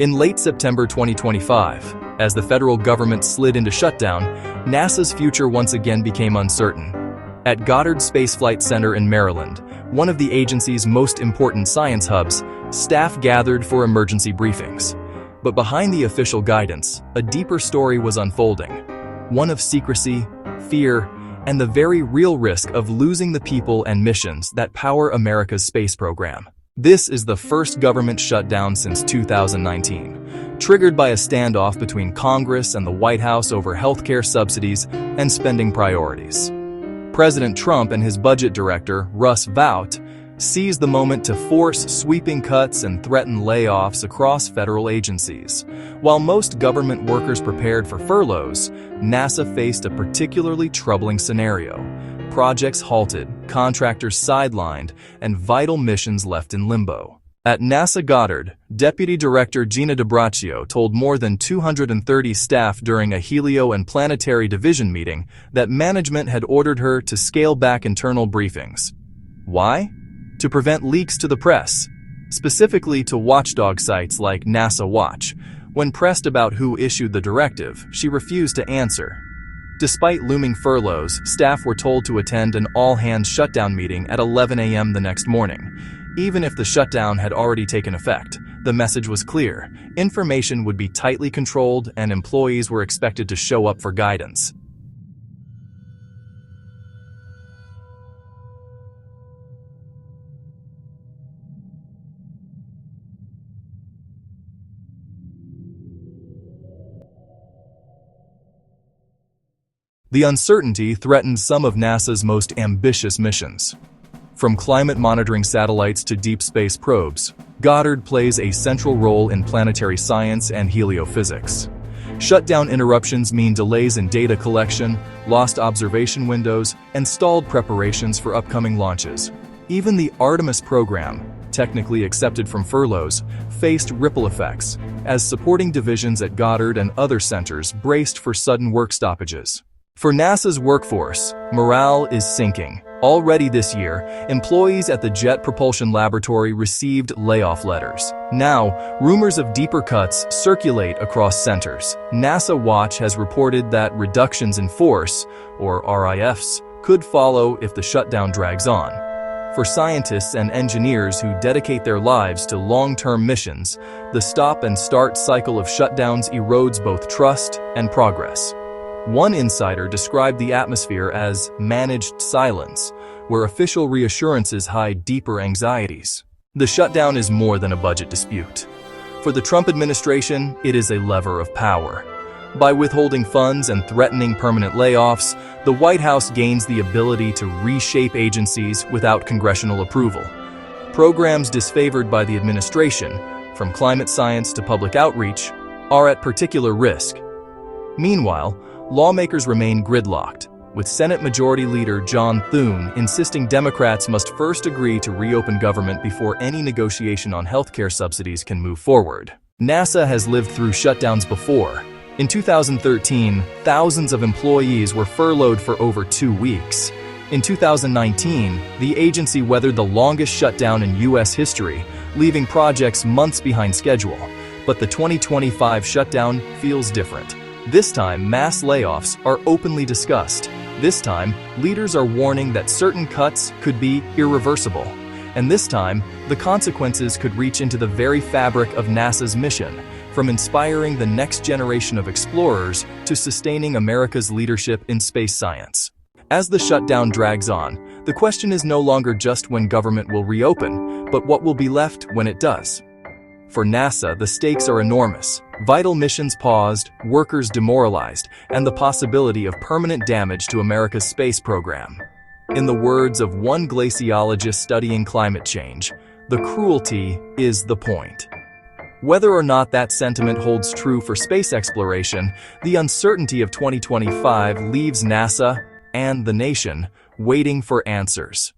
In late September 2025, as the federal government slid into shutdown, NASA's future once again became uncertain. At Goddard Space Flight Center in Maryland, one of the agency's most important science hubs, staff gathered for emergency briefings. But behind the official guidance, a deeper story was unfolding. One of secrecy, fear, and the very real risk of losing the people and missions that power America's space program. This is the first government shutdown since 2019, triggered by a standoff between Congress and the White House over healthcare subsidies and spending priorities. President Trump and his budget director, Russ Vought, seized the moment to force sweeping cuts and threaten layoffs across federal agencies. While most government workers prepared for furloughs, NASA faced a particularly troubling scenario. Projects halted, contractors sidelined, and vital missions left in limbo. At NASA Goddard, Deputy Director Gina DiBraccio told more than 230 staff during a Helio and Planetary Division meeting that management had ordered her to scale back internal briefings. Why? To prevent leaks to the press, specifically to watchdog sites like NASA Watch. When pressed about who issued the directive, she refused to answer. Despite looming furloughs, staff were told to attend an all-hands shutdown meeting at 11 a.m. the next morning. Even if the shutdown had already taken effect, the message was clear. Information would be tightly controlled and employees were expected to show up for guidance. The uncertainty threatened some of NASA's most ambitious missions. From climate monitoring satellites to deep space probes, Goddard plays a central role in planetary science and heliophysics. Shutdown interruptions mean delays in data collection, lost observation windows, and stalled preparations for upcoming launches. Even the Artemis program, technically accepted from furloughs, faced ripple effects, as supporting divisions at Goddard and other centers braced for sudden work stoppages. For NASA's workforce, morale is sinking. Already this year, employees at the Jet Propulsion Laboratory received layoff letters. Now, rumors of deeper cuts circulate across centers. NASA Watch has reported that reductions in force, or RIFs, could follow if the shutdown drags on. For scientists and engineers who dedicate their lives to long-term missions, the stop-and-start cycle of shutdowns erodes both trust and progress. One insider described the atmosphere as managed silence, where official reassurances hide deeper anxieties. The shutdown is more than a budget dispute. For the Trump administration, it is a lever of power. By withholding funds and threatening permanent layoffs, the White House gains the ability to reshape agencies without congressional approval. Programs disfavored by the administration, from climate science to public outreach, are at particular risk. Meanwhile, lawmakers remain gridlocked, with Senate Majority Leader John Thune insisting Democrats must first agree to reopen government before any negotiation on healthcare subsidies can move forward. NASA has lived through shutdowns before. In 2013, thousands of employees were furloughed for over 2 weeks. In 2019, the agency weathered the longest shutdown in U.S. history, leaving projects months behind schedule. But the 2025 shutdown feels different. This time, mass layoffs are openly discussed. This time, leaders are warning that certain cuts could be irreversible. And this time, the consequences could reach into the very fabric of NASA's mission, from inspiring the next generation of explorers to sustaining America's leadership in space science. As the shutdown drags on, the question is no longer just when government will reopen, but what will be left when it does. For NASA, the stakes are enormous. Vital missions paused, workers demoralized, and the possibility of permanent damage to America's space program. In the words of one glaciologist studying climate change, the cruelty is the point. Whether or not that sentiment holds true for space exploration, the uncertainty of 2025 leaves NASA and the nation waiting for answers.